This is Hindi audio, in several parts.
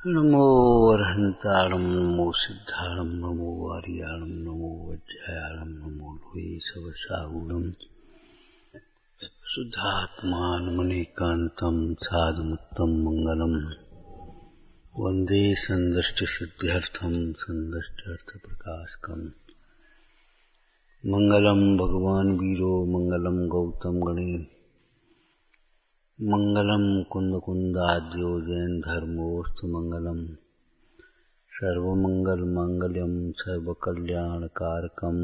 नमो अरहंताणं नमो सिद्धाणं नमो आर्याणं नमो वज्रायाणं नमो लोहे सवसागुणं शुद्धात्मानमनेकान्तं साधुमुत्तं मंगलम् वन्दे सन्दष्टसिद्ध्यर्थं सन्दष्टार्थप्रकाशकम् मंगलम भगवान वीरो मंगलम गौतम गणे मंगलम कुंद कुंदाद्यो जैन धर्मोस्तु मंगलम सर्वमंगल मांगल्यम सर्वकल्याणकारकम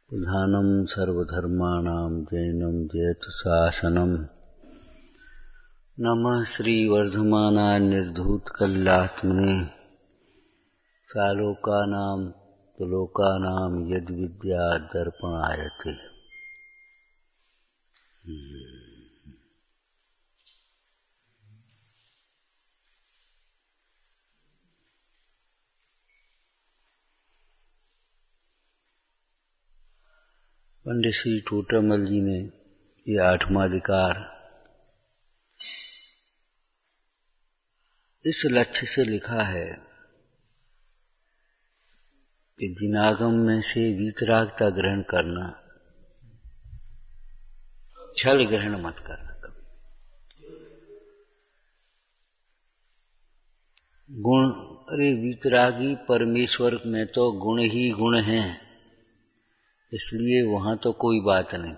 प्रधानम सर्वधर्माणां जैनम जयतु शासनम नमः श्री वर्धमानाय निर्धूतकल्यात्मने सालोकानां लोकानां यद विद्या दर्पणायते। पंडित श्री टोटामल जी ने ये 8वां अधिकार इस लक्ष्य से लिखा है कि जिनागम में से वीतरागता ग्रहण करना, छल ग्रहण मत करना कभी। गुण, अरे वीतरागी परमेश्वर में तो गुण ही गुण हैं, इसलिए वहां तो कोई बात नहीं।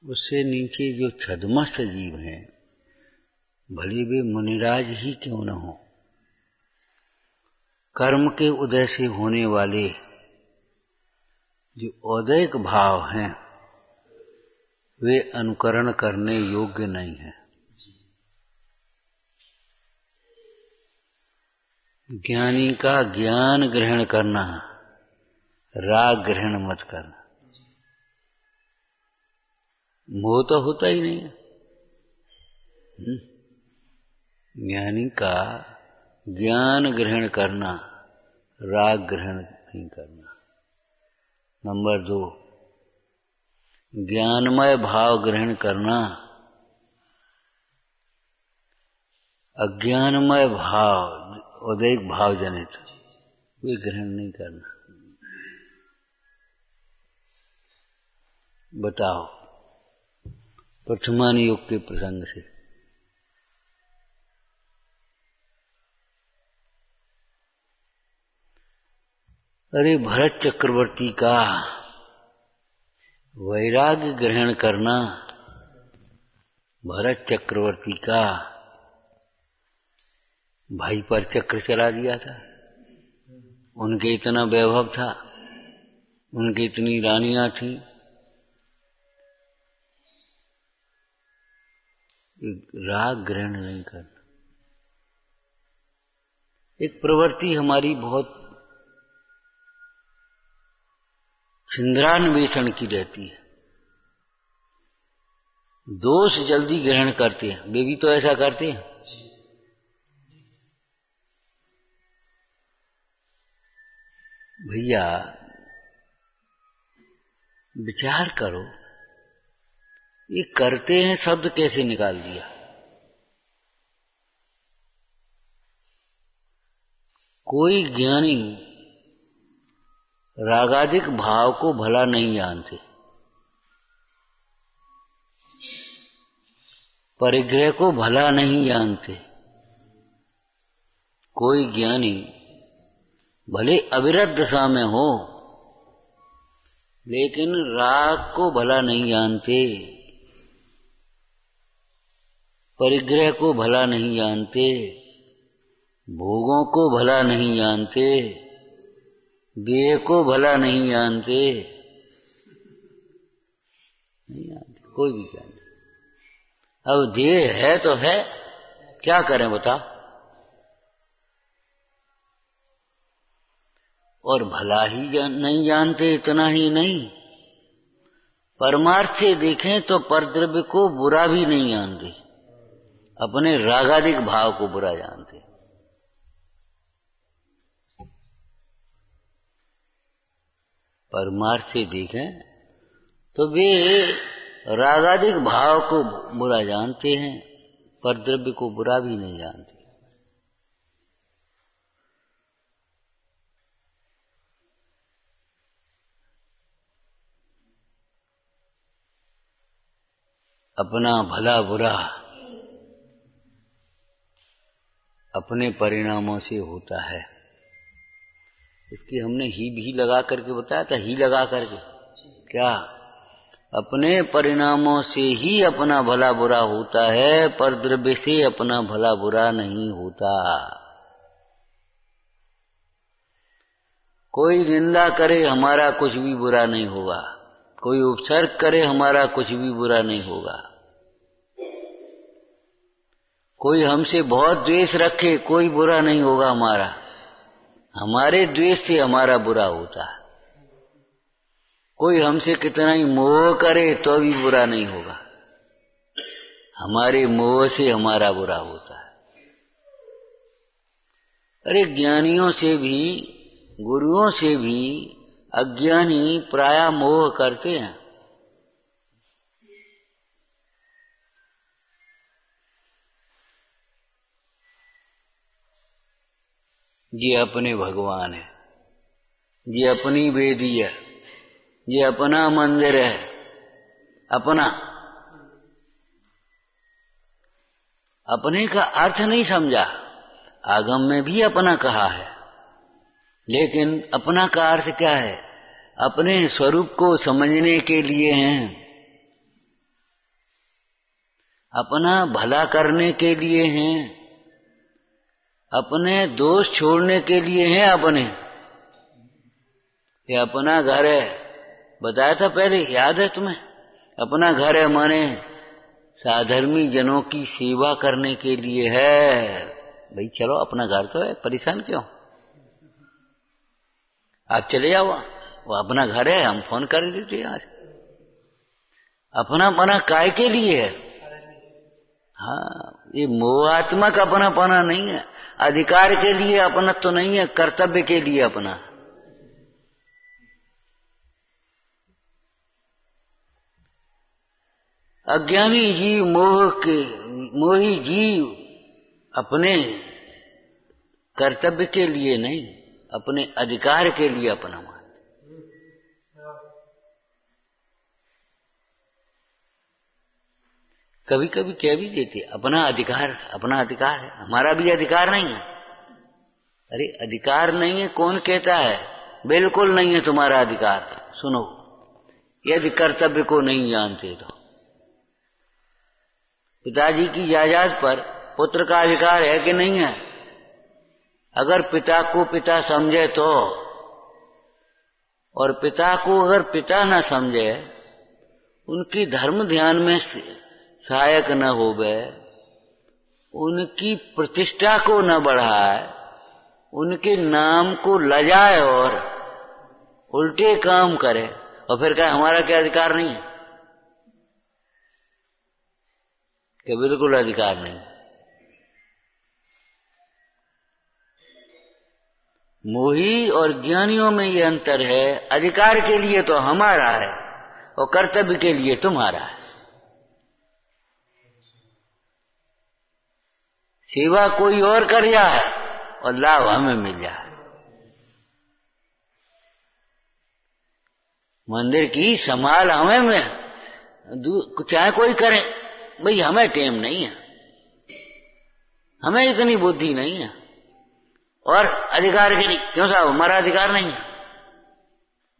उससे नीचे जो छद्मस्त जीव हैं, भले वे मुनिराज ही क्यों न हो, कर्म के उदय से होने वाले जो औदैक भाव हैं वे अनुकरण करने योग्य नहीं है। ज्ञानी का ज्ञान ग्रहण करना, राग ग्रहण मत करना। मोह तो होता ही नहीं है। ज्ञानी का ज्ञान ग्रहण करना, राग ग्रहण नहीं करना। नंबर 2, ज्ञानमय भाव ग्रहण करना, अज्ञानमय भाव, उदैक भाव जनित वे ग्रहण नहीं करना। बताओ वर्तमान युग के प्रसंग से अरे भरत चक्रवर्ती का वैराग्य ग्रहण करना, भरत चक्रवर्ती का भाई पर चक्र चला दिया था। उनके इतना वैभव था, उनकी इतनी रानियां थी, राग ग्रहण नहीं करना। एक प्रवृत्ति हमारी बहुत छिंद्रान्वेषण की रहती है। दोष जल्दी ग्रहण करते हैं, वे भी तो ऐसा करते हैं। भैया विचार करो, ये करते हैं शब्द कैसे निकाल दिया। कोई ज्ञानी रागादिक भाव को भला नहीं जानते, परिग्रह को भला नहीं जानते। कोई ज्ञानी भले अविरत दशा में हो, लेकिन राग को भला नहीं जानते, परिग्रह को भला नहीं जानते, भोगों को भला नहीं जानते, देह को भला नहीं जानते, कोई भी ज्ञान नहीं। अब देह है तो है, क्या करें बताओ। और भला ही नहीं जानते, इतना ही नहीं, परमार्थ से देखें तो परद्रव्य को बुरा भी नहीं जानते, अपने रागादिक भाव को बुरा जानते। परमार्थ से देखें तो वे रागादिक भाव को बुरा जानते हैं, परद्रव्य को बुरा भी नहीं जानते। अपना भला बुरा अपने परिणामों से होता है। इसकी हमने ही भी लगा करके बताया था, ही लगा करके क्या, अपने परिणामों से ही अपना भला बुरा होता है, पर द्रव्य से अपना भला बुरा नहीं होता। कोई निंदा करे हमारा कुछ भी बुरा नहीं होगा, कोई उपसर्ग करे हमारा कुछ भी बुरा नहीं होगा, कोई हमसे बहुत द्वेष रखे कोई बुरा नहीं होगा हमारा, हमारे द्वेष से हमारा बुरा होता है। कोई हमसे कितना ही मोह करे तो भी बुरा नहीं होगा, हमारे मोह से हमारा बुरा होता है। अरे ज्ञानियों से भी, गुरुओं से भी अज्ञानी प्रायः मोह करते हैं। ये अपने भगवान है, ये अपनी वेदी है, ये अपना मंदिर है, अपना। अपने का अर्थ नहीं समझा, आगम में भी अपना कहा है, लेकिन अपना का अर्थ क्या है, अपने स्वरूप को समझने के लिए हैं, अपना भला करने के लिए हैं, अपने दोष छोड़ने के लिए हैं। अपने ये अपना घर है, बताया था पहले, याद है तुम्हें? अपना घर है माने साधर्मी जनों की सेवा करने के लिए है। भाई चलो, अपना घर तो है, परेशान क्यों? आप चले जाओ, वो अपना घर है, हम फोन कर देते यार। अपना पना काय के लिए है? हाँ, ये मोहात्मक अपना पना नहीं है, अधिकार के लिए अपना तो नहीं है, कर्तव्य के लिए अपना। अज्ञानी जीव मोही जीव अपने कर्तव्य के लिए नहीं, अपने अधिकार के लिए अपना मान। कभी कभी कह भी देते अपना अधिकार है, हमारा भी अधिकार नहीं है। अरे अधिकार नहीं है कौन कहता है? बिल्कुल नहीं है तुम्हारा अधिकार। सुनो, यदि कर्तव्य को नहीं जानते तो पिताजी की जायदाद पर पुत्र का अधिकार है कि नहीं है? अगर पिता को पिता समझे तो, और पिता को अगर पिता न समझे, उनकी धर्म ध्यान में सहायक न होवे, उनकी प्रतिष्ठा को न बढ़ाए, उनके नाम को लजाए और उल्टे काम करे, और फिर क्या हमारा क्या अधिकार नहीं है? कि बिल्कुल अधिकार नहीं। मोही और ज्ञानियों में ये अंतर है, अधिकार के लिए तो हमारा है और कर्तव्य के लिए तुम्हारा है। सेवा कोई और कर जाए और लाभ हमें मिल जाए। मंदिर की संभाल हमें में चाहे कोई करे, भाई हमें टेम नहीं है, हमें इतनी बुद्धि नहीं है, और अधिकार के लिए क्यों साहब? हमारा अधिकार नहीं है।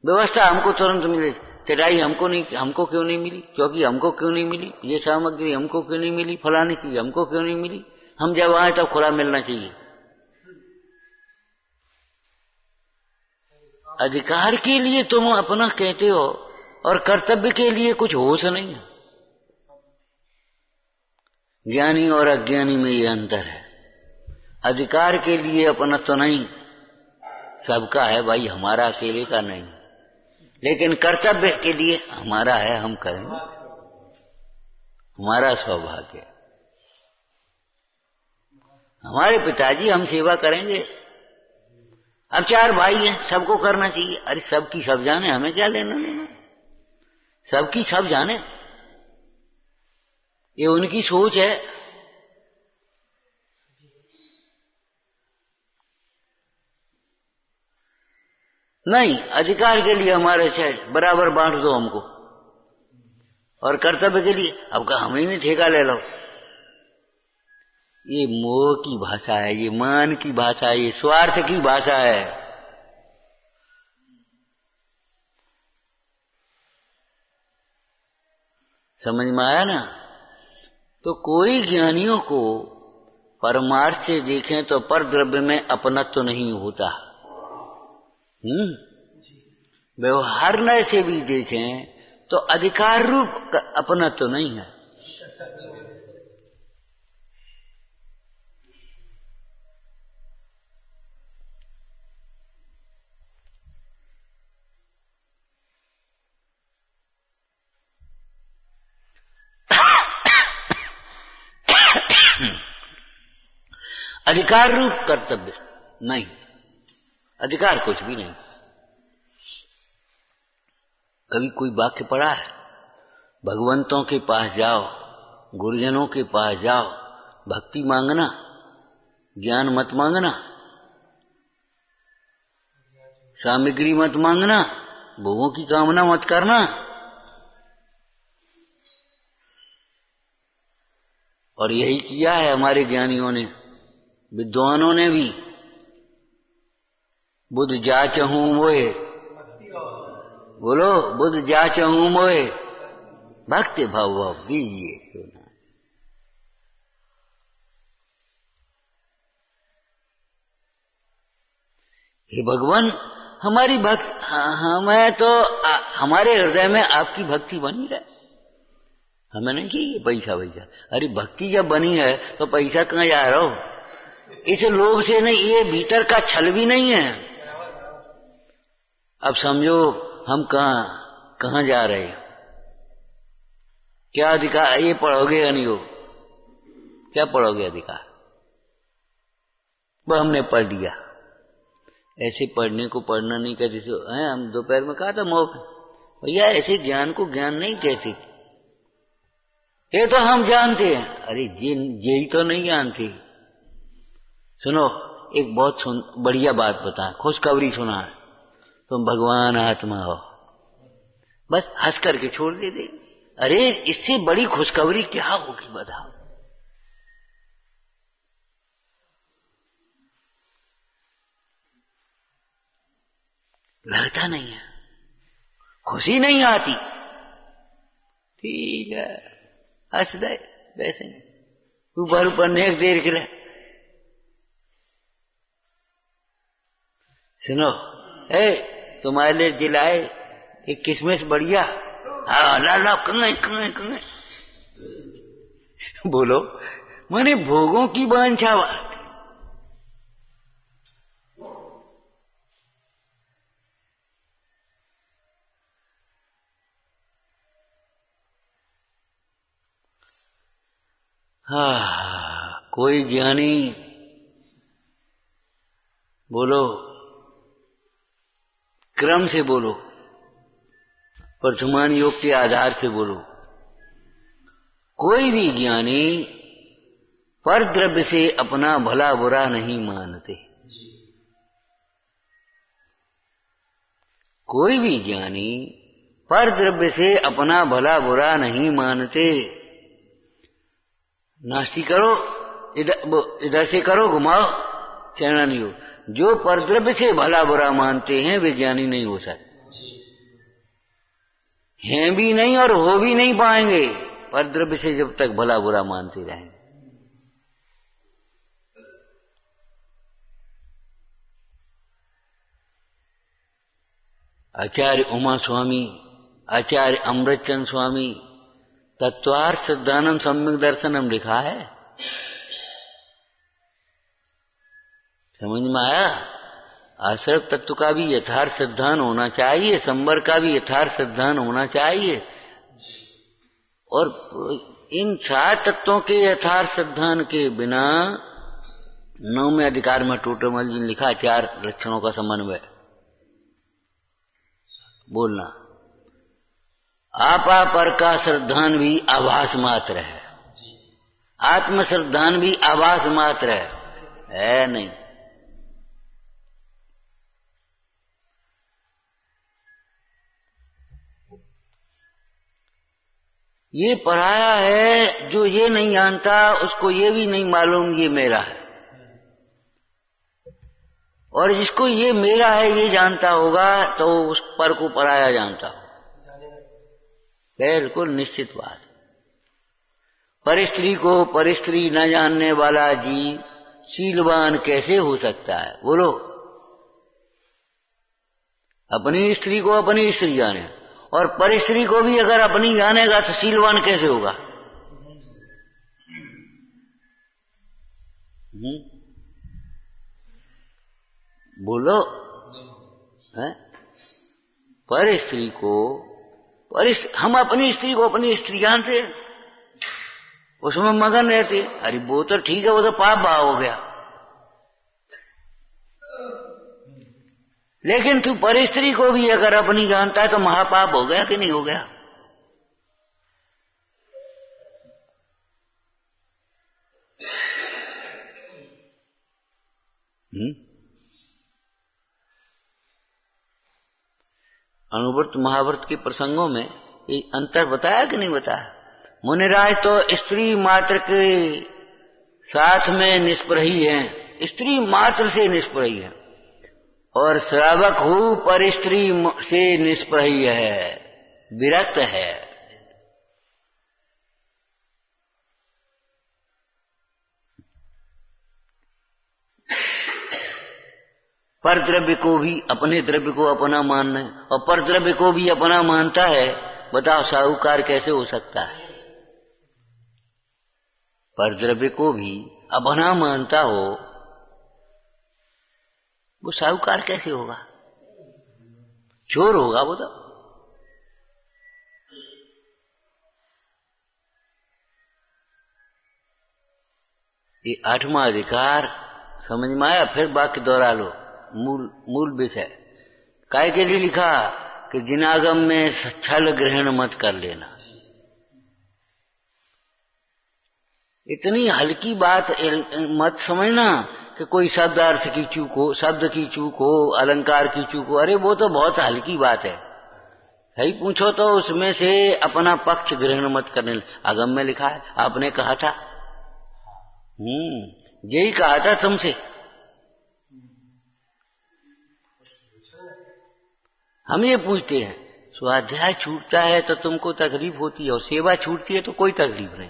व्यवस्था हमको तुरंत मिले, चटाई हमको क्यों नहीं मिली? क्योंकि हमको क्यों नहीं मिली? ये सामग्री हमको क्यों नहीं मिली? फलानी चीज हमको क्यों नहीं मिली? हम जब आए तब खुला मिलना चाहिए। अधिकार के लिए तुम अपना कहते हो और कर्तव्य के लिए कुछ होश नहीं है। ज्ञानी और अज्ञानी में ये अंतर है। अधिकार के लिए अपना तो नहीं, सबका है भाई, हमारा अकेले का नहीं, लेकिन कर्तव्य के लिए हमारा है, हम करेंगे, हमारा सौभाग्य। हमारे पिताजी, हम सेवा करेंगे। अब 4 भाई हैं, सबको करना चाहिए। अरे सबकी सब जाने, हमें क्या लेना देना? सबकी सब जाने, ये उनकी सोच है। नहीं, अधिकार के लिए हमारे से बराबर बांट दो हमको, और कर्तव्य के लिए अब कहा हम ही नहीं ठेका ले लो। ये मोह की भाषा है, ये मान की भाषा है, ये स्वार्थ की भाषा है। समझ में आया ना? तो कोई ज्ञानियों को परमार्थ से देखें तो पर द्रव्य में अपनत्व तो नहीं होता। व्यवहार नय से भी देखें तो अधिकार रूप अपनत्व तो नहीं है। अधिकार रूप कर्तव्य नहीं, अधिकार कुछ भी नहीं। कभी कोई वाक्य पढ़ा है, भगवंतों के पास जाओ, गुरुजनों के पास जाओ, भक्ति मांगना, ज्ञान मत मांगना, सामग्री मत मांगना, भोगों की कामना मत करना। और यही किया है हमारे ज्ञानियों ने, विद्वानों ने भी। बुद्ध जाचहूं मोए, बोलो बुद्ध जाचहूं मोए, भक्ति भाव भाव दीजिए। हे भगवान, हमारी भक्ति, हमें तो हमारे हृदय में आपकी भक्ति बनी रहे, हमें नहीं चाहिए पैसा वैसा। अरे भक्ति जब बनी है तो पैसा कहाँ जा रहा हो? इस लोभ से नहीं, ये भीतर का छल भी नहीं है। अब समझो हम कहाँ जा रहे हैं, क्या अधिकार? ये पढ़ोगे या नहीं हो? क्या पढ़ोगे अधिकार? वो हमने पढ़ लिया। ऐसे पढ़ने को पढ़ना नहीं कहते हैं। हम दोपहर में कहा था मोह भैया, ऐसे ज्ञान को ज्ञान नहीं कहते, ये तो हम जानते हैं। अरे यही तो नहीं जानते। सुनो, एक बहुत बढ़िया बात बता, खुशखबरी सुना है। तुम भगवान आत्मा हो, बस हंस करके छोड़ दे। अरे इससे बड़ी खुशखबरी क्या होगी बताओ? लगता नहीं है, खुशी नहीं आती। ठीक है, हंस दे वैसे ऊपर ऊपर नेक देर के लिए। सुनो, तुम्हारे लिए जिलाए एक किशमिश बढ़िया। हाँ ला ला, कंगे बोलो, मैंने भोगों की वांछा। हाँ, कोई ज्ञानी बोलो, क्रम से बोलो, वर्तमान योग के आधार से बोलो। कोई भी ज्ञानी पर द्रव्य से अपना भला बुरा नहीं मानते। कोई भी ज्ञानी पर द्रव्य से अपना भला बुरा नहीं मानते। नास्ती करो, इधर से करो, घुमाओ, चलना नहीं हो। जो परद्रव्य से भला बुरा मानते हैं वे ज्ञानी नहीं हो सकते, हैं भी नहीं और हो भी नहीं पाएंगे परद्रव्य से जब तक भला बुरा मानते रहेंगे। आचार्य उमा स्वामी, आचार्य अमृतचंद स्वामी तत्वार्थ सिद्धानंद सम्यक दर्शनम लिखा है। समझ में आया? आश्रय तत्व का भी यथार्थ सिद्धांत होना चाहिए, संवर का भी यथार्थ सिद्धांत होना चाहिए। और इन 4 तत्वों के यथार्थ सिद्धांत के बिना 9वें अधिकार में टोटमल जी ने लिखा 4 लक्षणों का समन्वय। बोलना आपा पर का श्रद्धान भी आभास मात्र है, आत्म श्रद्धान भी आभास मात्र है नहीं। ये पराया है, जो ये नहीं जानता उसको ये भी नहीं मालूम ये मेरा है, और जिसको ये मेरा है ये जानता होगा तो उस पर को पराया जानता होगा। बिल्कुल निश्चित बात। परिस्त्री को परिस्त्री न जानने वाला जीव शीलवान कैसे हो सकता है? बोलो। अपनी स्त्री को अपनी स्त्री जाने, और परिस्त्री को भी अगर अपनी जानेगा तो शीलवान कैसे होगा? बोलो। है? परिस्त्री को हम अपनी स्त्री को अपनी स्त्री जानते, उसमें मगन रहते। अरे वो तो ठीक है, वो तो पाप भाव हो गया, लेकिन तू परिस्त्री को भी अगर अपनी जानता है तो महापाप हो गया कि नहीं हो गया? अनुव्रत महाव्रत के प्रसंगों में ये अंतर बताया कि नहीं बताया? मुनिराज तो स्त्री मात्र के साथ में निष्प्रही हैं, स्त्री मात्र से निष्प्रही है, और श्रावक हो पर स्त्री से निष्प्रही है, विरक्त है। पर द्रव्य को भी अपने द्रव्य को अपना मानना है, और पर द्रव्य को भी अपना मानता है। बताओ साहूकार कैसे हो सकता है? पर द्रव्य को भी अपना मानता हो, वो साहूकार कैसे होगा? चोर होगा वो तो। ये 8वां अधिकार समझ में आया? फिर वाक्य दोहरा लो। मूल विषय काय के लिए लिखा कि जिनागम में छल ग्रहण मत कर लेना। इतनी हल्की बात मत समझना कि कोई शब्द अर्थ की चूक हो, शब्द की चूक हो, अलंकार की चूक हो। अरे वो तो बहुत हल्की बात है। सही पूछो तो उसमें से अपना पक्ष ग्रहण मत करने। आगम में लिखा है, आपने कहा था। यही कहा था तुमसे। हम ये पूछते हैं, स्वाध्याय छूटता है तो तुमको तकलीफ होती है, और सेवा छूटती है तो कोई तकलीफ नहीं,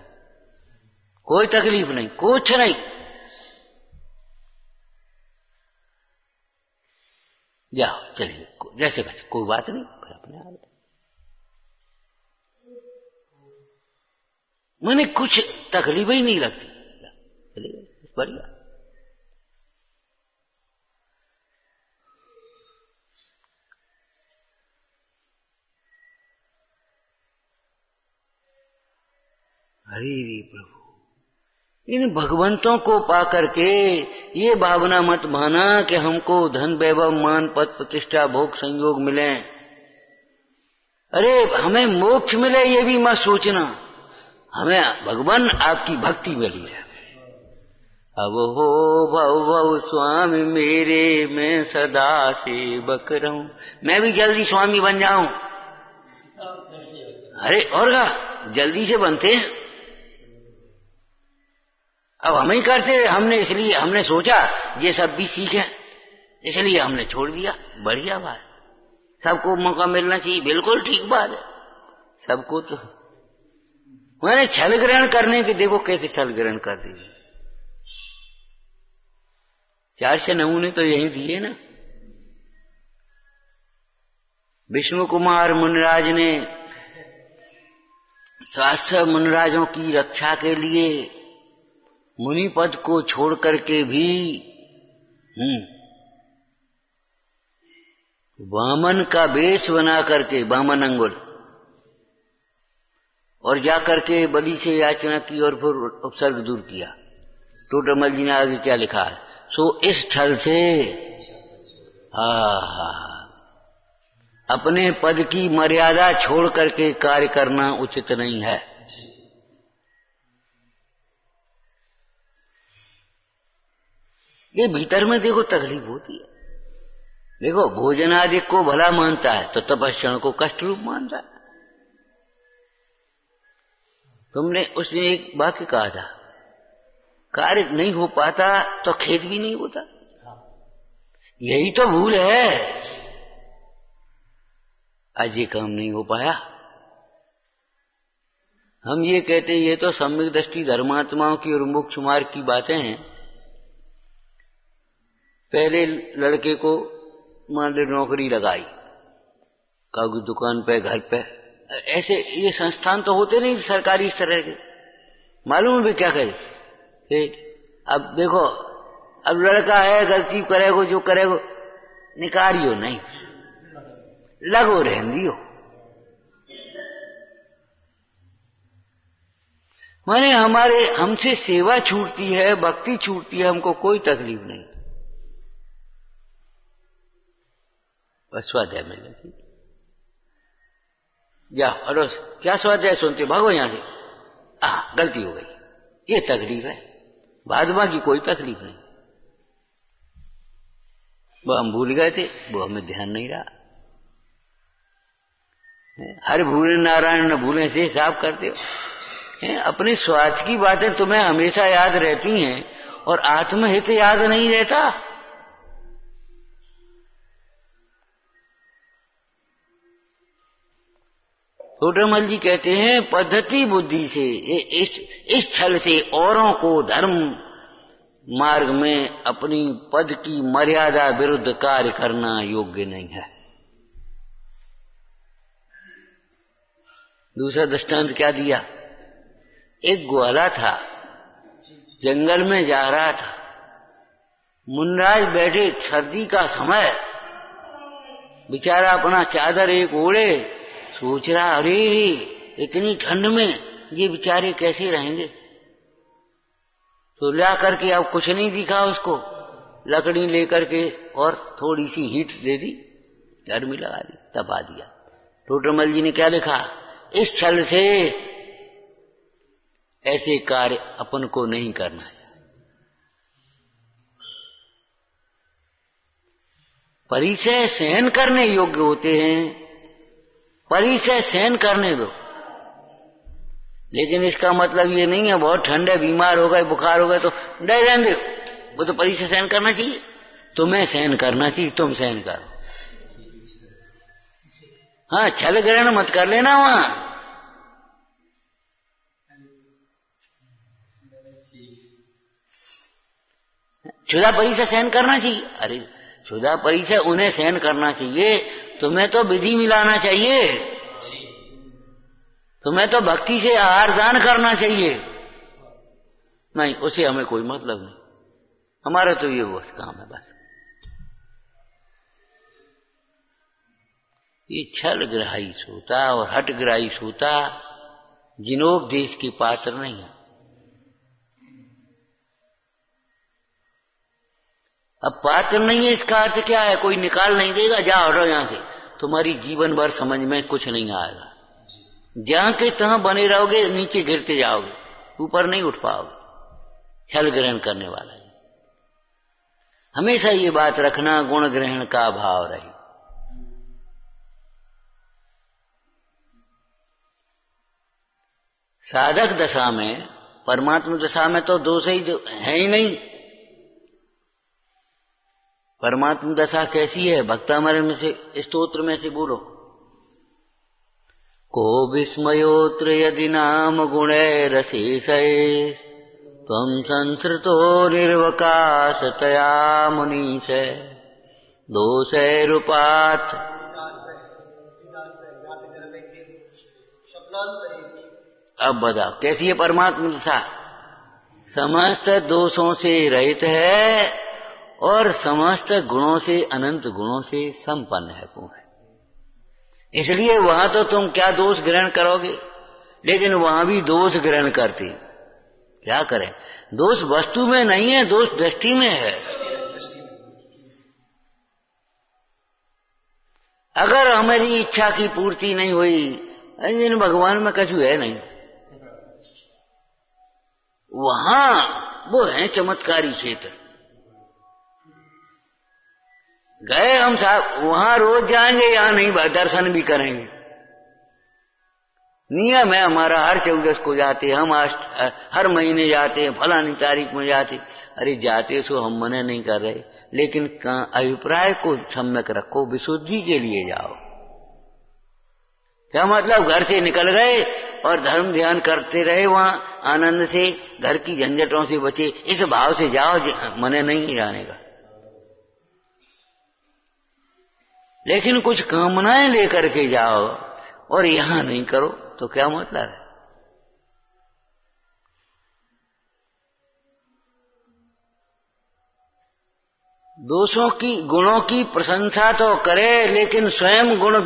कोई तकलीफ नहीं, कुछ नहीं। जाओ चलिए, जैसे बच्चे, कोई बात नहीं, फिर अपने हाल। मैंने कुछ तकलीफ ही नहीं लगती, चलिए बढ़िया। हरि प्रभु, इन भगवंतों को पाकर के ये भावना मत माना कि हमको धन वैभव मान पद प्रतिष्ठा भोग संयोग मिले। अरे हमें मोक्ष मिले ये भी मत सोचना, हमें भगवान आपकी भक्ति मिली है। अब हो भव भव स्वामी मेरे, मैं सदा सेवक रहूं। मैं भी जल्दी स्वामी बन जाऊं। अरे और क्या जल्दी से बनते हैं। अब हम ही करते, हमने इसलिए हमने सोचा ये सब भी सीखें, इसलिए हमने छोड़ दिया। बढ़िया बात, सबको मौका मिलना चाहिए, बिल्कुल ठीक बात है। सबको तो मैंने छल ग्रहण करने के, देखो कैसे छल ग्रहण कर दिए। 4 नमूने तो यही दिए ना। विष्णु कुमार मुनिराज ने 700 मुनिराजों की रक्षा के लिए मुनि पद को छोड़ करके भी वामन का वेश बना करके, वामन अंगुल, और जाकर के बलि से याचना की और फिर उपसर्ग दूर किया। टोटमल जी ने आगे क्या लिखा है, सो इस छल से अपने पद की मर्यादा छोड़ करके कार्य करना उचित नहीं है। ये भीतर में देखो तकलीफ होती है। देखो भोजन आदि को भला मानता है तो तपस्या को कष्ट रूप मानता है। उसने एक वाक्य कहा था, कार्य नहीं हो पाता तो खेत भी नहीं होता। यही तो भूल है, आज ये काम नहीं हो पाया। हम ये कहते हैं ये तो सम्यक दृष्टि धर्मात्माओं की और मोक्ष मार्ग की बातें हैं। पहले लड़के को मान लो नौकरी लगाई, कागज दुकान पे, घर पे, ऐसे ये संस्थान तो होते नहीं सरकारी इस तरह के। मालूम है क्या करे? अब देखो, अब लड़का है, गलती करेगो, जो करेगो निकारियो नहीं, लगो रहन दियो। माने हमसे सेवा छूटती है, भक्ति छूटती है, हमको कोई तकलीफ नहीं। बस स्वाध्याय में लगी या अड़ोस क्या स्वाध्याय सुनते, भागो यहां से, गलती हो गई, ये तकलीफ है। बाद की कोई तकलीफ नहीं। वो हम भूल गए थे, वो हमें ध्यान नहीं रहा। हर भूले नारायण न भूले से हिसाब करते हो। अपने स्वार्थ की बातें तुम्हें हमेशा याद रहती हैं और आत्महित याद नहीं रहता। टोडरमल जी कहते हैं, पद्धति बुद्धि से, इस छल से औरों को धर्म मार्ग में अपनी पद की मर्यादा विरुद्ध कार्य करना योग्य नहीं है। दूसरा दृष्टांत क्या दिया? एक ग्वाला था, जंगल में जा रहा था, मुनराज बैठे, सर्दी का समय, बेचारा अपना चादर एक ओढ़े, सोच रहा अरे इतनी ठंड में ये बेचारे कैसे रहेंगे। तो ला करके अब कुछ नहीं दिखा उसको, लकड़ी लेकर के और थोड़ी सी हीट दे दी, गर्मी लगा दी, तपा दिया। टोडरमल जी ने क्या लिखा? इस छल से ऐसे कार्य अपन को नहीं करना है। परिचय सहन करने योग्य होते हैं, परिचय सहन करने दो। लेकिन इसका मतलब ये नहीं है बहुत ठंड है, बीमार हो गए, बुखार हो गए तो डर रहने दो, वो तो परिचय सहन करना चाहिए। तुम्हें सहन करना चाहिए, तुम सहन करो। हाँ, छल ग्रहण मत कर लेना वहां। क्षुधा परिचय सहन करना चाहिए। अरे क्षुधा परिचय उन्हें सहन करना चाहिए, तुम्हें तो विधि मिलाना चाहिए, तुम्हें तो भक्ति से आहार दान करना चाहिए। नहीं, उसे हमें कोई मतलब नहीं, हमारा तो ये वो काम है बस। ये छल ग्राही सोता और हट ग्राही सोता जिनोपदेश के पात्र नहीं है। अब पात्र नहीं है, इसका अर्थ क्या है? कोई निकाल नहीं देगा, जाओ हटो यहां से, तुम्हारी जीवन भर समझ में कुछ नहीं आएगा। जहां के तहां बने रहोगे, नीचे गिरते जाओगे, ऊपर नहीं उठ पाओगे। छल ग्रहण करने वाला है। हमेशा ये बात रखना, गुण ग्रहण का भाव रहे। साधक दशा में, परमात्मा दशा में तो दोष ही है ही नहीं। परमात्मा दशा कैसी है? भक्तामृत में से, स्तोत्र में से बोलो। को विस्मयोत्र यदि नाम गुणैरशेषैः त्वं संसृतो निर्वकाशतया मुनीश दोषैरुपात्। अब बताओ कैसी है परमात्मा दशा? समस्त दोषों से रहित है और समस्त गुणों से, अनंत गुणों से संपन्न है, पूर्ण है। इसलिए वहां तो तुम क्या दोष ग्रहण करोगे, लेकिन वहां भी दोष ग्रहण करते। क्या करें? दोष वस्तु में नहीं है, दोष दृष्टि में है। अगर हमारी इच्छा की पूर्ति नहीं हुई, इन भगवान में कछु है नहीं, वहां वो है चमत्कारी क्षेत्र। गए हम साहब, वहां रोज जाएंगे, यहां नहीं, दर्शन भी करेंगे। नियम है हमारा, हर 14 को जाते, हम हर महीने जाते, फलानी तारीख में जाते। अरे जाते सो हम मना नहीं कर रहे, लेकिन अभिप्राय को सम्यक रखो, विशुद्धि के लिए जाओ। क्या मतलब, घर से निकल गए और धर्म ध्यान करते रहे, वहां आनंद से, घर की झंझटों से बचे, इस भाव से जाओ, मने नहीं जाने का। लेकिन कुछ कामनाएं लेकर के जाओ और यहां नहीं करो तो क्या मतलब है। दोषों की, गुणों की प्रशंसा तो करे, लेकिन स्वयं गुण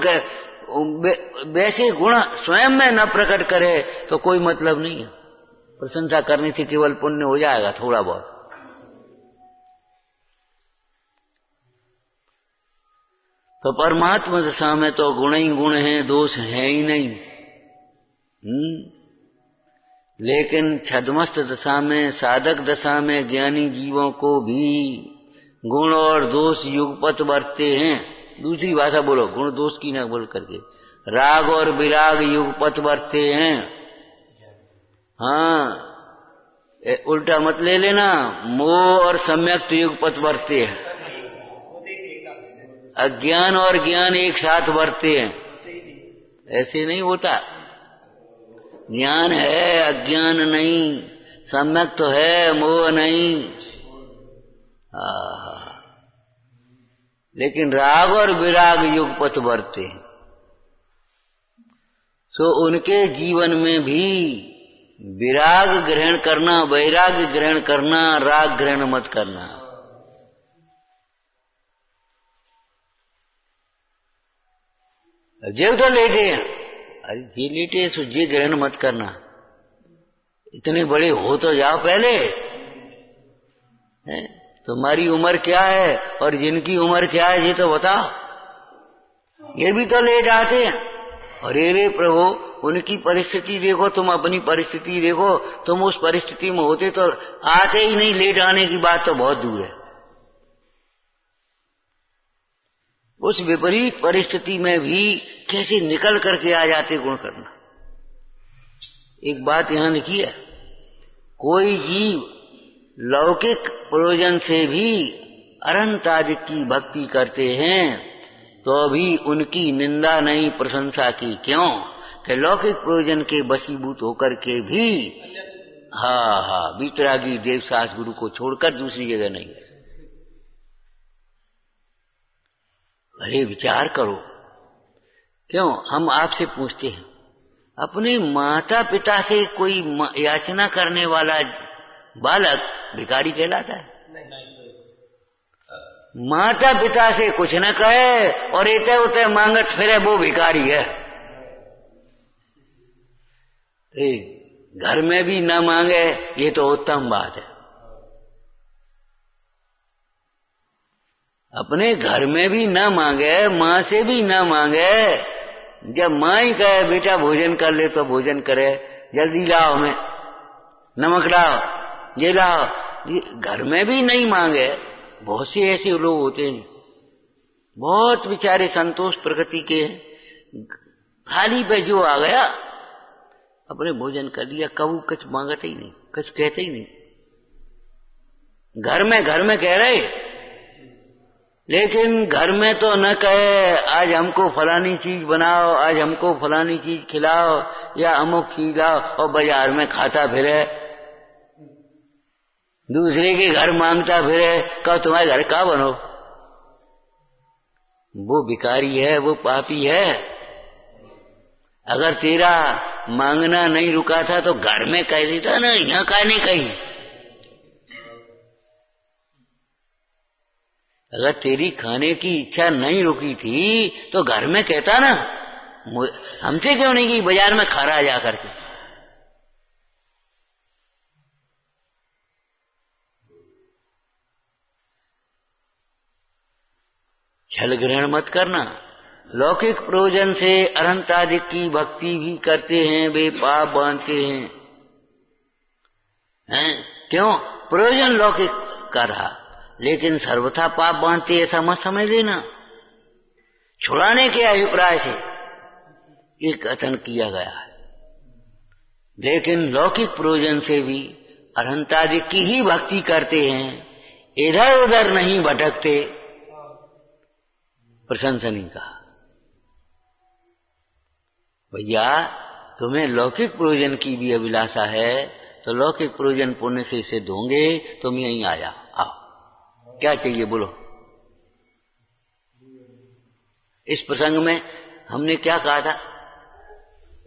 वैसे गुण स्वयं में न प्रकट करे तो कोई मतलब नहीं है। प्रशंसा करने से केवल पुण्य हो जाएगा थोड़ा बहुत। तो परमात्मा दशा में तो गुण ही गुण है, दोष है ही नहीं। लेकिन छद्मस्त दशा में, साधक दशा में ज्ञानी जीवों को भी गुण और दोष युगपत बरतते हैं। दूसरी भाषा बोलो, गुण दोष की न बोल करके, राग और विराग युगपत बरतते हैं। हाँ, उल्टा मत ले लेना, मोह और सम्यक्त युगपत बरतते हैं। अज्ञान और ज्ञान एक साथ बरतते हैं, ऐसे नहीं होता। ज्ञान है, अज्ञान नहीं, सम्यक तो है, मोह नहीं। लेकिन राग और विराग युगपत बरतते हैं। सो उनके जीवन में भी विराग ग्रहण करना, वैराग्य ग्रहण करना, राग ग्रहण मत करना। जेव तो लेटे हैं, अरे जे लेटे सो जे ग्रहण मत करना। इतने बड़े हो तो जाओ पहले, तुम्हारी उम्र क्या है और जिनकी उम्र क्या है ये तो बताओ। ये भी तो लेट आते हैं। अरे रे प्रभु, उनकी परिस्थिति देखो, तुम अपनी परिस्थिति देखो। तुम उस परिस्थिति में होते तो आते ही नहीं, लेट आने की बात तो बहुत दूर है। उस विपरीत परिस्थिति में भी कैसे निकल करके आ जाते गुण करना। एक बात यहां लिखी है, कोई जीव लौकिक प्रयोजन से भी अनंत आदि की भक्ति करते हैं तो भी उनकी निंदा नहीं, प्रशंसा की। क्यों कि लौकिक प्रयोजन के वशीभूत होकर के भी, वीतरागी देवसास गुरु को छोड़कर दूसरी जगह नहीं। अरे विचार करो, क्यों हम आपसे पूछते हैं, अपने माता पिता से कोई याचना करने वाला बालक भिखारी कहलाता है? माता पिता से कुछ न कहे और इतने उतने मांगत फिरे, वो भिखारी है। घर में भी न मांगे ये तो उत्तम बात है। अपने घर में भी न मांगे, माँ से भी न मांगे। जब माँ ही कहे बेटा भोजन कर ले तो भोजन करे, जल्दी लाओ, हमें नमक लाओ, ये लाओ, ये घर में भी नहीं मांगे। बहुत से ऐसे लोग होते हैं, बहुत बेचारे संतोष प्रकृति के, थाली पे जो आ गया अपने भोजन कर लिया, कबू कुछ मांगते ही नहीं, कुछ कहते ही नहीं। घर में कह रहे, लेकिन घर में तो न कहे आज हमको फलानी चीज बनाओ, आज हमको फलानी चीज खिलाओ या अमुक खिलाओ, और बाजार में खाता फिरे, दूसरे के घर मांगता फिरे, कहो तुम्हारे घर का बनो। वो भिखारी है, वो पापी है। अगर तेरा मांगना नहीं रुका था तो घर में कह देता ना, यहाँ का नहीं कहीं। अगर तेरी खाने की इच्छा नहीं रुकी थी तो घर में कहता ना, हमसे क्यों नहीं कि बाजार में खा रहा जा करके। छल ग्रहण मत करना। लौकिक प्रयोजन से अनंत आदि की भक्ति भी करते हैं, वे पाप बांधते हैं। क्यों? प्रयोजन लौकिक का रहा, लेकिन सर्वथा पाप बांधते, ऐसा मत समझ लेना। छुड़ाने के अभिप्राय से एक कथन किया गया है। लेकिन लौकिक प्रयोजन से भी अनंतादि की ही भक्ति करते हैं, इधर उधर नहीं भटकते। प्रशंसनी कहा, भैया तुम्हें लौकिक प्रयोजन की भी अभिलाषा है तो लौकिक प्रयोजन पुण्य से सिद्ध होंगे, तुम यहीं आ जाओ, आओ, क्या चाहिए बोलो। इस प्रसंग में हमने क्या कहा था,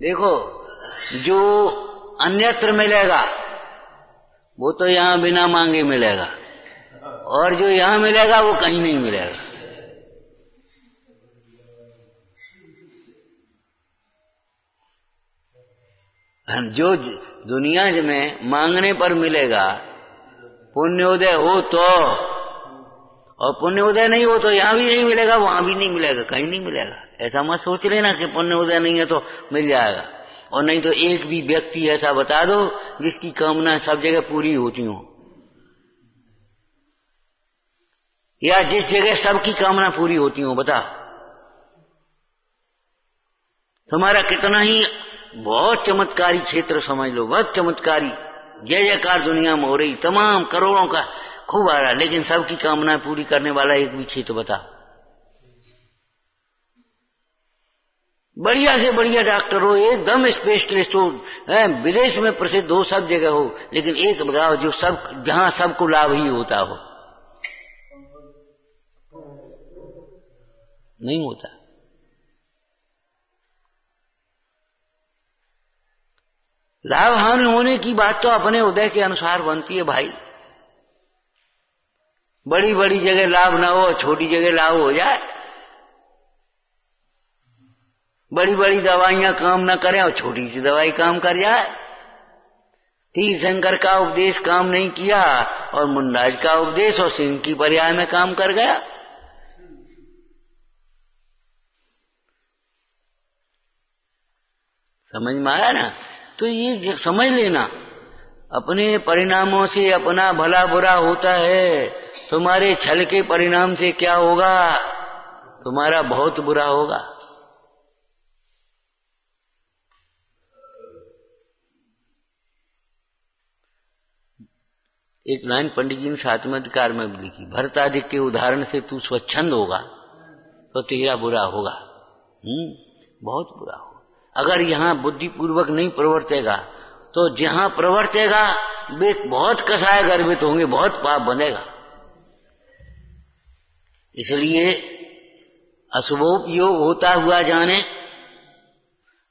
देखो जो अन्यत्र मिलेगा वो तो यहां बिना मांगे मिलेगा, और जो यहां मिलेगा वो कहीं नहीं मिलेगा। जो दुनिया में मांगने पर मिलेगा, पुण्योदय हो तो, और पुण्योदय नहीं हो तो यहां भी नहीं मिलेगा, वहां भी नहीं मिलेगा, कहीं नहीं मिलेगा। ऐसा मत सोच लेना कि पुण्योदय नहीं है तो मिल जाएगा, और नहीं तो एक भी व्यक्ति ऐसा बता दो जिसकी कामना सब जगह पूरी होती हो, या जिस जगह सबकी कामना पूरी होती हो, बता। तुम्हारा कितना ही बहुत चमत्कारी क्षेत्र समझ लो, बहुत चमत्कारी, जय जयकार दुनिया में हो रही, तमाम करोड़ों का खूब आ रहा, लेकिन सबकी कामना पूरी करने वाला एक भी क्षेत्र बता। बढ़िया से बढ़िया डॉक्टर हो, एकदम स्पेशलिस्ट हो, विदेश में प्रसिद्ध हो, सब जगह हो, लेकिन एक बताओ जो सब, जहां सबको लाभ ही होता हो, नहीं होता। लाभ हानि होने की बात तो अपने उदय के अनुसार बनती है भाई। बड़ी बड़ी जगह लाभ ना हो, छोटी जगह लाभ हो जाए। बड़ी बड़ी दवाइयां काम न करें और छोटी सी दवाई काम कर जाए। तीर्थंकर का उपदेश काम नहीं किया और मुंडाज का उपदेश और सिंह की पर्याय में काम कर गया। समझ में आया ना? तो ये समझ लेना, अपने परिणामों से अपना भला बुरा होता है। तुम्हारे छल के परिणाम से क्या होगा? तुम्हारा बहुत बुरा होगा। एक लाइन पंडित जी ने सातवें अधिकार में भी लिखी, भरतादिक के उदाहरण से तू स्वच्छंद होगा तो तेरा बुरा होगा, बहुत बुरा होगा। अगर यहां बुद्धिपूर्वक नहीं प्रवर्तेगा तो जहां प्रवर्तेगा वे बहुत कसाय गर्भित होंगे, बहुत पाप बनेगा। इसलिए अशुभोपयोग होता हुआ जाने,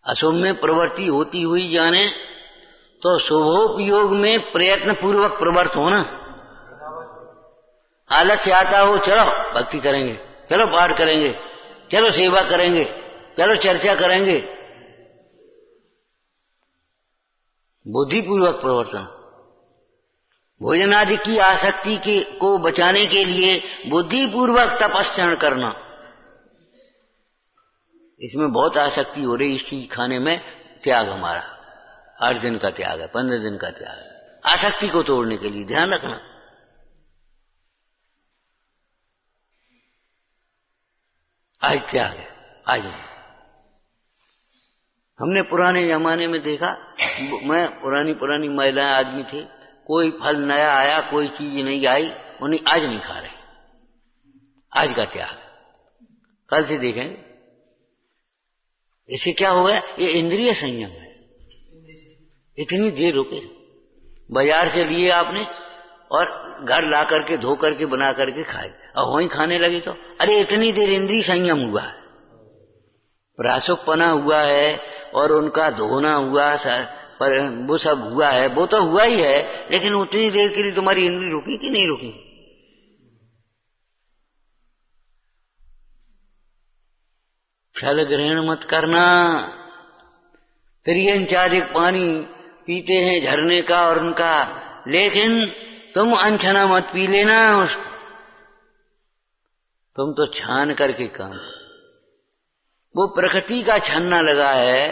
अशुभ में प्रवृत्ति होती हुई जाने, तो शुभोपयोग में प्रयत्न पूर्वक प्रवृत्त होना। आलस्य आता हो, चलो भक्ति करेंगे, चलो पाठ करेंगे, चलो सेवा करेंगे, चलो चर्चा करेंगे, बुद्धिपूर्वक प्रवर्तन। भोजन आदि की आसक्ति को बचाने के लिए बुद्धिपूर्वक तपस्या करना। इसमें बहुत आसक्ति हो रही, इस चीज खाने में त्याग हमारा 8 दिन का त्याग है, 15 दिन का त्याग है। आसक्ति को तोड़ने के लिए ध्यान रखना। आज त्याग है, आज नहीं। हमने पुराने जमाने में देखा, मैं पुरानी महिलाएं आदमी थे, कोई फल नया आया, कोई चीज नहीं आई, उन्हें आज नहीं खा रहे। आज का त्याग, कल से देखेंगे। इससे क्या हो गया? ये इंद्रिय संयम है। इतनी देर रुके, बाजार से लिए आपने और घर ला करके धो करके बना करके खाए, और वहीं खाने लगे तो अरे इतनी देर इंद्रिय संयम हुआ है, रासुकपना हुआ है और उनका धोना हुआ था, पर वो सब हुआ है, वो तो हुआ ही है, लेकिन उतनी देर के लिए तुम्हारी इंद्रिय रुकी कि नहीं रुकी? छल ग्रहण मत करना। त्रियंचाधिक पानी पीते हैं झरने का और उनका, लेकिन तुम अनछना मत पी लेना उसको, तुम तो छान करके काम। वो प्रकृति का छन्ना लगा है,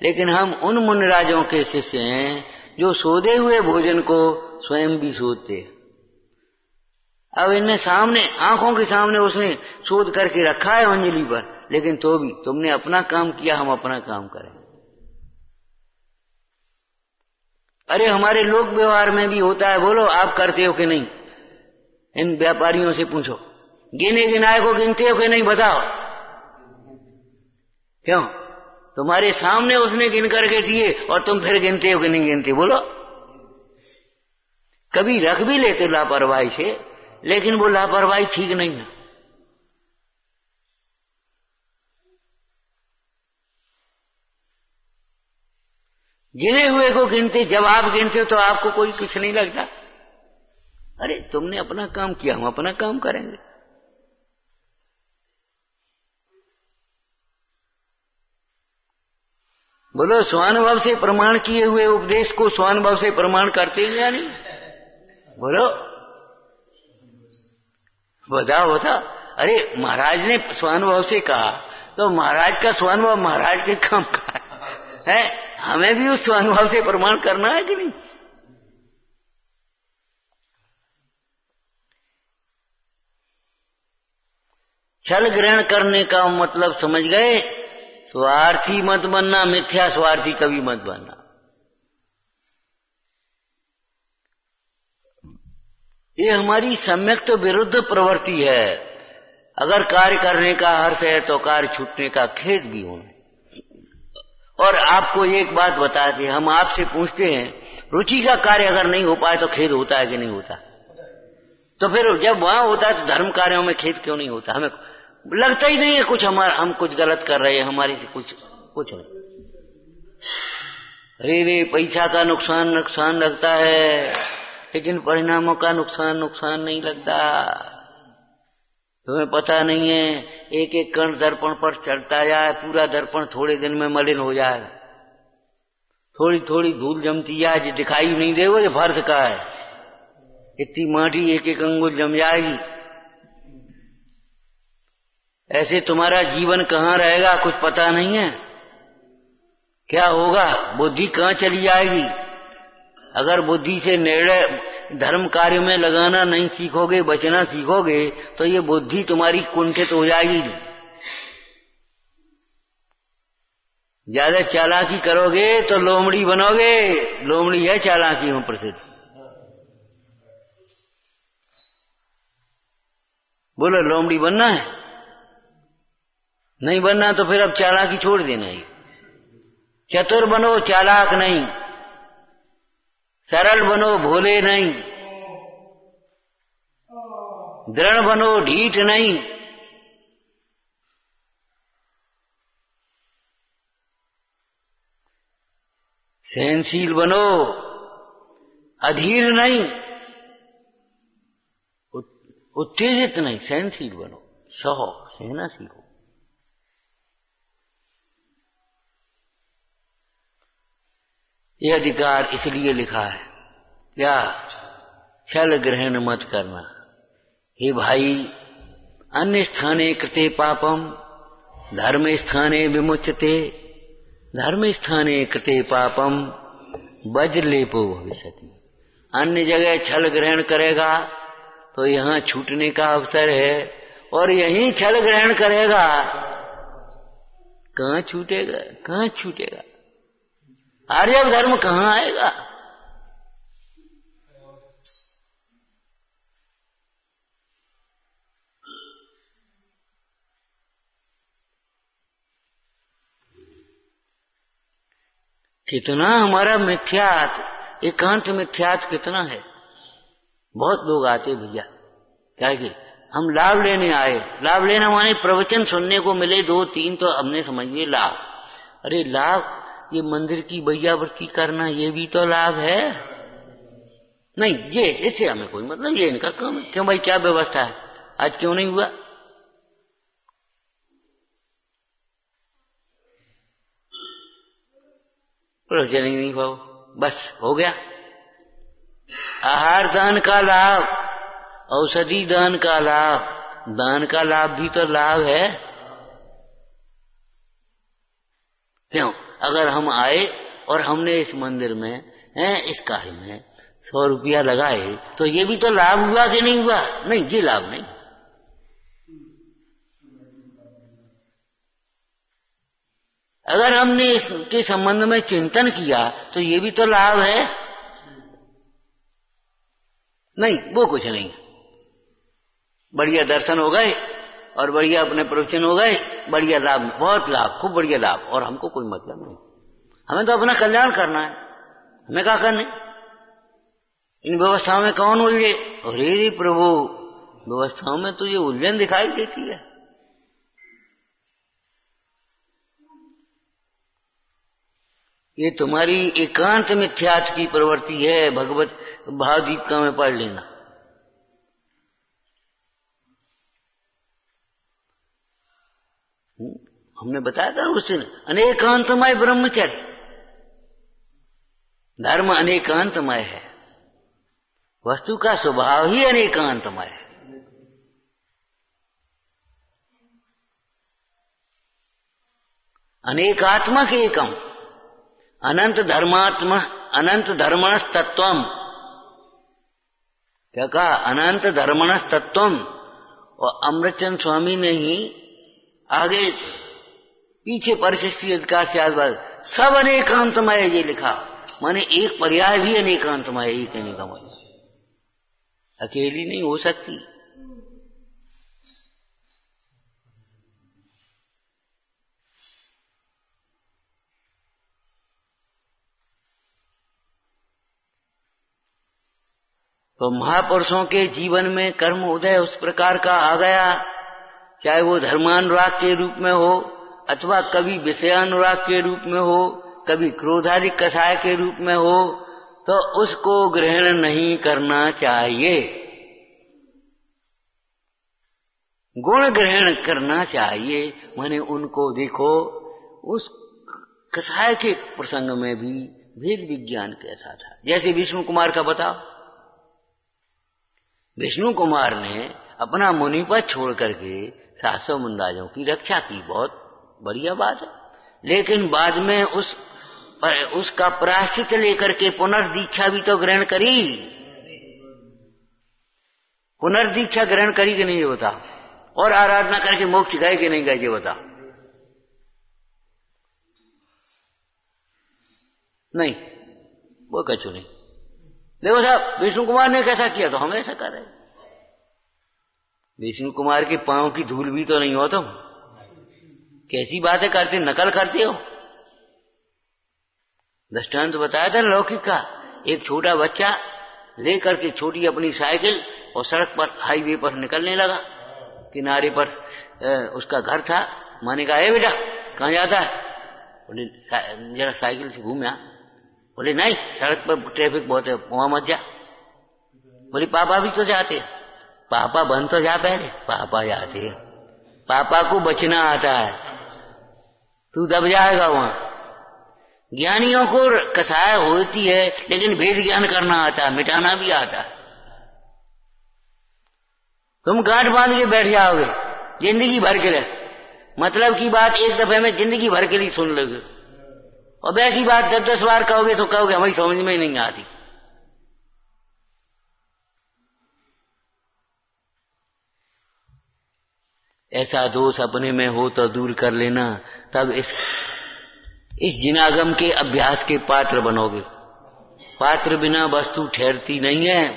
लेकिन हम उन मुनिराजों के शिष्य हैं जो सोधे हुए भोजन को स्वयं भी सोधते। अब इन्हें सामने, आंखों के सामने उसने शोध करके रखा है अंजलि पर, लेकिन तो भी तुमने अपना काम किया, हम अपना काम करें। अरे हमारे लोक व्यवहार में भी होता है, बोलो आप करते हो कि नहीं? इन व्यापारियों से पूछो, गिने गिनाए को गिनते हो कि नहीं, बताओ। क्यों? तुम्हारे सामने उसने गिन करके दिए और तुम फिर गिनते हो कि नहीं गिनते, बोलो। कभी रख भी लेते लापरवाही से, लेकिन वो लापरवाही ठीक नहीं है। गिने हुए को गिनते, जब आप गिनते हो तो आपको कोई कुछ नहीं लगता। अरे तुमने अपना काम किया, हम अपना काम करेंगे। बोलो, स्वानुभव से प्रमाण किए हुए उपदेश को स्वानुभव से प्रमाण करते हैं या नहीं? बोलो, बताओ बताओ। अरे महाराज ने स्वानुभव से कहा तो महाराज का स्वानुभव महाराज के काम का है, हमें भी उस स्वानुभव से प्रमाण करना है कि नहीं? छल ग्रहण करने का मतलब समझ गए? स्वार्थी मत बनना, मिथ्या स्वार्थी कभी मत बनना। ये हमारी सम्यक तो विरुद्ध प्रवृत्ति है। अगर कार्य करने का अर्थ है तो कार्य छूटने का खेद भी होना। और आपको एक बात बताते, हम आपसे पूछते हैं, रुचि का कार्य अगर नहीं हो पाए तो खेद होता है कि नहीं होता? तो फिर जब वहां होता है तो धर्म कार्यों में खेद क्यों नहीं होता? हमें लगता ही नहीं है कुछ हम कुछ गलत कर रहे हैं, हमारी से कुछ नहीं। अरे पैसा का नुकसान लगता है, लेकिन परिणामों का नुकसान नहीं लगता। तुम्हें पता नहीं है, एक एक कण दर्पण पर चढ़ता जाए, पूरा दर्पण थोड़े दिन में मलिन हो जाएगा। थोड़ी थोड़ी धूल जमती जाए, जो दिखाई नहीं दे वो फर्श का है। इतनी माटी एक एक अंगुल जम जाएगी। ऐसे तुम्हारा जीवन कहाँ रहेगा कुछ पता नहीं है। क्या होगा? बुद्धि कहाँ चली जाएगी? अगर बुद्धि से निर्णय धर्म कार्य में लगाना नहीं सीखोगे, बचना सीखोगे, तो ये बुद्धि तुम्हारी कुंठित हो जाएगी। ज्यादा चालाकी करोगे तो लोमड़ी बनोगे। लोमड़ी है चालाकी में प्रसिद्ध। बोलो, लोमड़ी बनना है? नहीं बनना तो फिर अब चालाकी छोड़ देना ही। चतुर बनो, चालाक नहीं। सरल बनो, भोले नहीं। दृढ़ बनो, ढीठ नहीं। सहनशील बनो, अधीर नहीं। उत्तेजित नहीं, सहनशील बनो। सहो, सहना सीखो। ये अधिकार इसलिए लिखा है क्या? छल ग्रहण मत करना। हे भाई, अन्य स्थाने कृते पापम धर्म स्थाने विमुच्यते। धर्म स्थाने कृते पापम वज्रलेपो भविष्यति। अन्य जगह छल ग्रहण करेगा तो यहां छूटने का अवसर है, और यहीं छल ग्रहण करेगा कहां छूटेगा? कहां छूटेगा? आर्य धर्म कहां आएगा? कितना हमारा मिथ्यात, एकांत मिथ्यात कितना है। बहुत लोग आते भैया, क्या कि हम लाभ लेने आए। लाभ लेना माने प्रवचन सुनने को मिले 2-3 तो हमने समझ लिए लाभ। अरे लाभ, ये मंदिर की बैयावृत्ति करना ये भी तो लाभ है। नहीं, ये इससे हमें कोई मतलब, ये इनका काम है। क्यों भाई, क्या व्यवस्था है? आज क्यों नहीं हुआ? प्रवचन ही नहीं हुआ, बस हो गया। आहार दान का लाभ, औषधि दान का लाभ, दान का लाभ भी तो लाभ है। क्यों? अगर हम आए और हमने इस मंदिर में इस कार्य में 100 रुपया लगाए तो ये भी तो लाभ हुआ कि नहीं हुआ? नहीं, ये लाभ नहीं। अगर हमने इसके संबंध में चिंतन किया तो ये भी तो लाभ है। नहीं, वो कुछ नहीं। बढ़िया दर्शन हो गए और बढ़िया अपने प्रवचन हो गए, बढ़िया लाभ, बहुत लाभ, खूब बढ़िया लाभ, और हमको कोई मतलब नहीं। हमें तो अपना कल्याण करना है, हमें क्या करने। इन व्यवस्थाओं में कौन उलझे? अरे रे प्रभु, व्यवस्थाओं में तो ये उलझन दिखाई देती है। ये तुम्हारी एकांत मिथ्यात्व की प्रवृत्ति है। भगवत भावगीता में पढ़ लेना। हमने बताया था उस दिन, अनेकांतमय ब्रह्मचर्य, धर्म अनेकांतमय है, वस्तु का स्वभाव ही अनेकांतमय है। अनेकात्मक एकम, अनंत धर्मात्मा, अनंत धर्मण तत्वम। क्या कहा? अनंत धर्मण तत्वम। और अमृतचंद स्वामी ने ही आगे पीछे परिशिष्ट अधिकार से आसपास सब अनेकांतमय ये लिखा, माने एक पर्याय भी अनेकांतमय, एक अनेकांतमय, अकेली नहीं हो सकती। तो महापुरुषों के जीवन में कर्म उदय उस प्रकार का आ गया, चाहे वो धर्मानुराग के रूप में हो अथवा कभी विषयानुराग के रूप में हो, कभी क्रोधादि कषाय के रूप में हो, तो उसको ग्रहण नहीं करना चाहिए, गुण ग्रहण करना चाहिए। माने उनको देखो, उस कषाय के प्रसंग में भी वेद विज्ञान कैसा था। जैसे विष्णु कुमार का बताओ, विष्णु कुमार ने अपना मुनिपद छोड़ करके 700 मुंदाजों की रक्षा की, बहुत बढ़िया बात है। लेकिन बाद में उसका प्रायश्चित लेकर के पुनर्दीक्षा भी तो ग्रहण करी। पुनर्दीक्षा ग्रहण करी कि नहीं ये बता, और आराधना करके मोक्ष गए कि नहीं गए ये बता। नहीं, वो कछु नहीं। देखो साहब, विष्णु कुमार ने कैसा किया तो हम ऐसा कर रहे। विष्णु कुमार के पांव की धूल भी तो नहीं हो तुम, कैसी बातें करते, नकल करते हो। दृष्टांत बताया था लौकिक का, एक छोटा बच्चा लेकर के छोटी अपनी साइकिल और सड़क पर, हाईवे पर निकलने लगा। किनारे पर उसका घर था। माने कहा, बेटा कहाँ जाता है? बोले जरा साइकिल से घूम आ। बोले नहीं, सड़क पर ट्रैफिक बहुत है, वहां मत जा। बोले पापा भी तो जाते। पापा बन तो जा पहले, पापा जाते हैं, पापा को बचना आता है, तू दब जाएगा वहां। ज्ञानियों को कषाय होती है, लेकिन भेद ज्ञान करना आता है, मिटाना भी आता है। तुम गांठ बांध के बैठ जाओगे जिंदगी भर के लिए, मतलब की बात एक दफे में जिंदगी भर के लिए सुन लोगे, और वैसी बात 10-10 बार कहोगे तो कहोगे हमें समझ में नहीं आती। ऐसा दोष अपने में हो तो दूर कर लेना, तब इस जिनागम के अभ्यास के पात्र बनोगे। पात्र बिना वस्तु ठहरती नहीं है,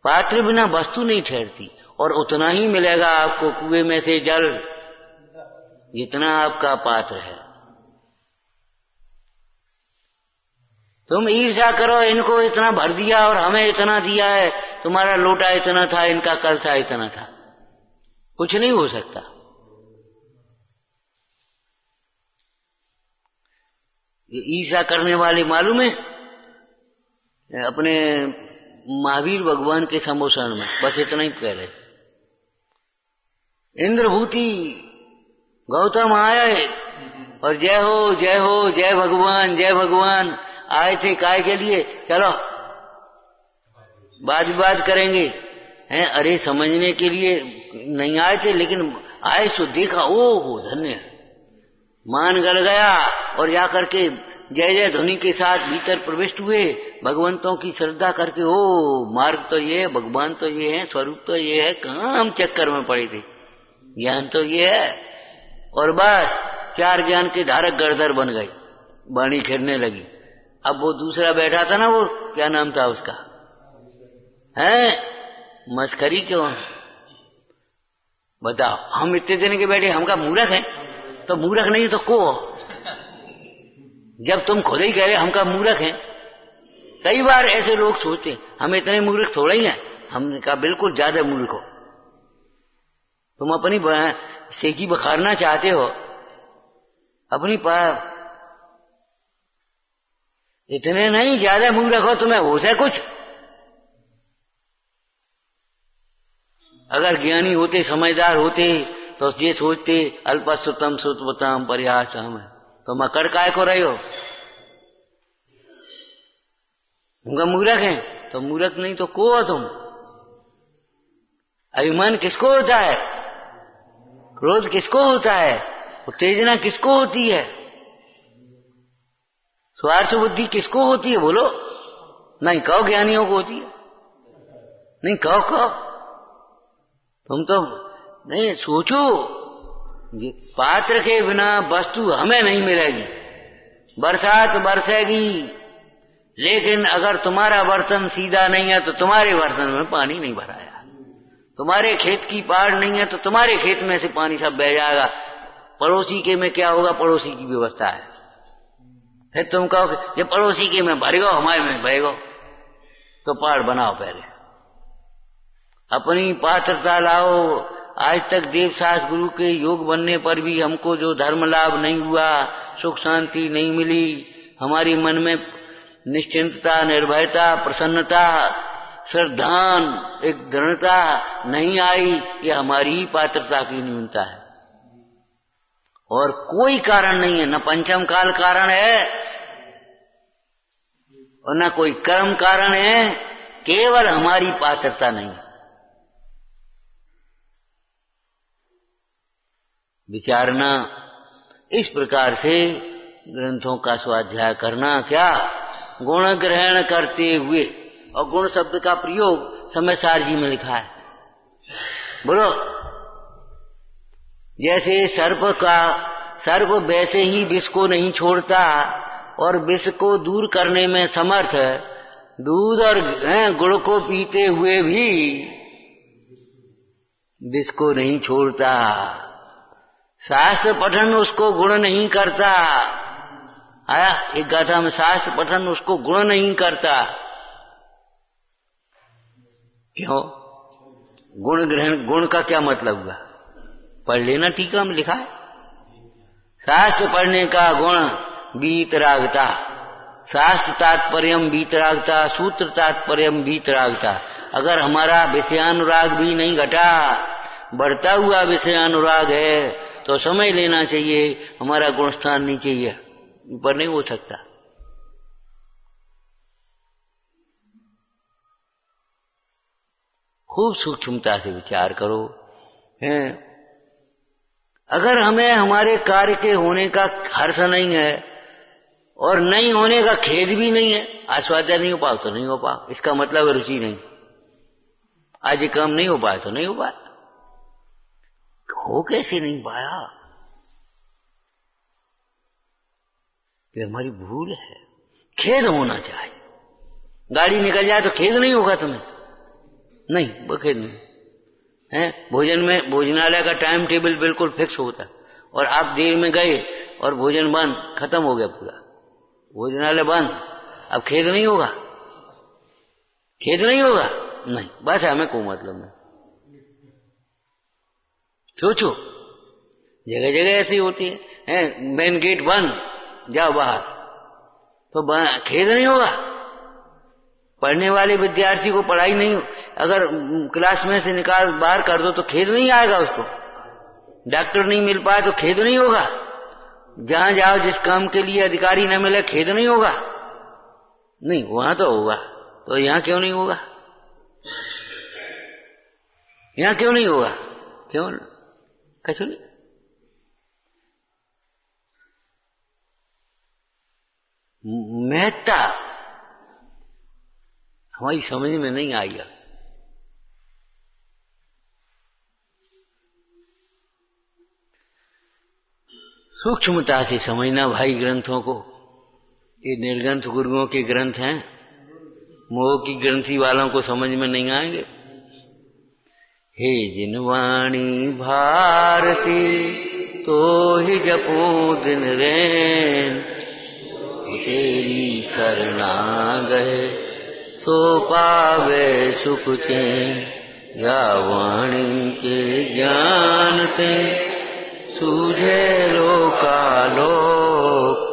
पात्र बिना वस्तु नहीं ठहरती, और उतना ही मिलेगा आपको कुएं में से जल जितना आपका पात्र है। तुम ईर्ष्या करो, इनको इतना भर दिया और हमें इतना दिया है, तुम्हारा लोटा इतना था, इनका कल था इतना था, कुछ नहीं हो सकता। ये ईर्ष्या करने वाले मालूम है अपने महावीर भगवान के संबोधन में, बस इतना ही कह रहे। इंद्रभूति गौतम आए और जय हो जय हो, जय भगवान जय भगवान। आए थे काय के लिए? चलो बात विवाद करेंगे हैं, अरे समझने के लिए नहीं आए थे, लेकिन आए सो देखा, ओ धन्य, मान गड़ गया, और जाकर के जय जय ध्वनि के साथ भीतर प्रविष्ट हुए, भगवंतों की श्रद्धा करके। ओ मार्ग तो ये है, भगवान तो ये है, स्वरूप तो ये है, कहाँ हम चक्कर में पड़े थे, ज्ञान तो ये है। और बस 4 ज्ञान के धारक गड़दर बन गए, वाणी खिरने लगी। अब वो दूसरा बैठा था ना, वो क्या नाम था उसका, हैं? मस्करी क्यों? बताओ, हम इतने दिन के बैठे हमका मूर्ख है? तो मूर्ख नहीं तो को? जब तुम खुद ही कह रहे हमका मूर्ख है। कई बार ऐसे लोग सोचते हम इतने मूर्ख थोड़ा ही हैं। हमने कहा बिल्कुल ज्यादा मूर्ख हो तुम। अपनी सेकी बखारना चाहते हो अपनी इतने नहीं, ज्यादा मूर्ख हो। तुम्हें होश है कुछ? अगर ज्ञानी होते, समझदार होते तो ये सोचते अल्पसुतम सुतवतम परिहासम, तो मकर काय को रहे हो? उनका मूर्ख है तो मूर्ख नहीं तो को हो तुम? अभिमान किसको होता है? क्रोध किसको होता है? उत्तेजना किसको होती है? स्वार्थ बुद्धि किसको होती है? बोलो। नहीं कहो ज्ञानियों को होती है। नहीं कहो तुम तो नहीं सोचो। ये पात्र के बिना वस्तु हमें नहीं मिलेगी। बरसात बरसेगी, लेकिन अगर तुम्हारा बर्तन सीधा नहीं है तो तुम्हारे बर्तन में पानी नहीं भराया। तुम्हारे खेत की पाड़ नहीं है तो तुम्हारे खेत में से पानी सब बह जाएगा। पड़ोसी के में क्या होगा? पड़ोसी की व्यवस्था है। फिर तुम कहो ये पड़ोसी के में भरेगो, हमारे में बहेगो, तो पाड़ बनाओ। पहले अपनी पात्रता लाओ। आज तक देवशास्त्र गुरु के योग बनने पर भी हमको जो धर्म लाभ नहीं हुआ, सुख शांति नहीं मिली, हमारी मन में निश्चिंतता, निर्भयता, प्रसन्नता, श्रद्धान, एक दृढ़ता नहीं आई, ये हमारी ही पात्रता की न्यूनता है और कोई कारण नहीं है। न पंचम काल कारण है और न कोई कर्म कारण है, केवल हमारी पात्रता नहीं। विचारना, इस प्रकार से ग्रंथों का स्वाध्याय करना। क्या? गुण ग्रहण करते हुए, और गुण शब्द का प्रयोग समयसार जी में लिखा है। बोलो। जैसे सर्प वैसे ही विष को नहीं छोड़ता और विष को दूर करने में समर्थ, दूध और गुड़ को पीते हुए भी विष को नहीं छोड़ता। शास्त्र पठन उसको गुण नहीं करता। आया एक गाथा में, शास्त्र पठन उसको गुण नहीं करता। क्यों? गुण ग्रहण, गुण का क्या मतलब हुआ? पढ़ लेना, टीका में लिखा है। शास्त्र पढ़ने का गुण वीतरागता, शास्त्र तात्पर्यम वीतरागता, सूत्र तात्पर्यम वीतरागता। अगर हमारा विषयानुराग भी नहीं घटा, बढ़ता हुआ विषयानुराग है, तो समझ लेना चाहिए हमारा गुणस्थान नीचे ही है, ऊपर नहीं हो सकता। खूब सूक्ष्मता से विचार करो। अगर हमें हमारे कार्य के होने का हर्ष नहीं है और नहीं होने का खेद भी नहीं है, आस्वाद्य नहीं हो पाओ तो नहीं हो पाओ, इसका मतलब रुचि नहीं। आज ये काम नहीं हो पाया तो नहीं हो पाया। हो कैसे नहीं पाया? कि हमारी भूल है। खेद होना चाहिए। गाड़ी निकल जाए तो खेद नहीं होगा तुम्हें? नहीं, वो खेद नहीं है। भोजन में भोजनालय का टाइम टेबल बिल्कुल फिक्स होता है और आप देर में गए और भोजन बंद, खत्म हो गया पूरा, भोजनालय बंद, अब खेद नहीं होगा? खेद नहीं होगा? नहीं, बस हमें कोई मतलब नहीं। सोचो, जगह जगह ऐसी होती है, मेन गेट बंद, जाओ बाहर, तो खेद नहीं होगा? पढ़ने वाले विद्यार्थी को पढ़ाई नहीं, अगर क्लास में से निकाल बाहर कर दो तो खेद नहीं आएगा उसको? डॉक्टर नहीं मिल पाए तो खेद नहीं होगा? जहां जाओ जिस काम के लिए अधिकारी न मिले, खेद नहीं होगा? नहीं, वहां तो होगा। तो यहां क्यों नहीं होगा? यहां क्यों नहीं होगा? क्यों? कछु नहीं। महत्ता हमारी समझ में नहीं आई। सूक्ष्मता से समझना भाई ग्रंथों को। ये निर्ग्रंथ गुरुओं के ग्रंथ हैं। मोह की ग्रंथि वालों को समझ में नहीं आएंगे। हे जिन वाणी भारती तो ही जपो दिन रैन, तेरी शरणा गए सो पावे सुख चैन। या वाणी के ज्ञान ते सूझे लोकालोक,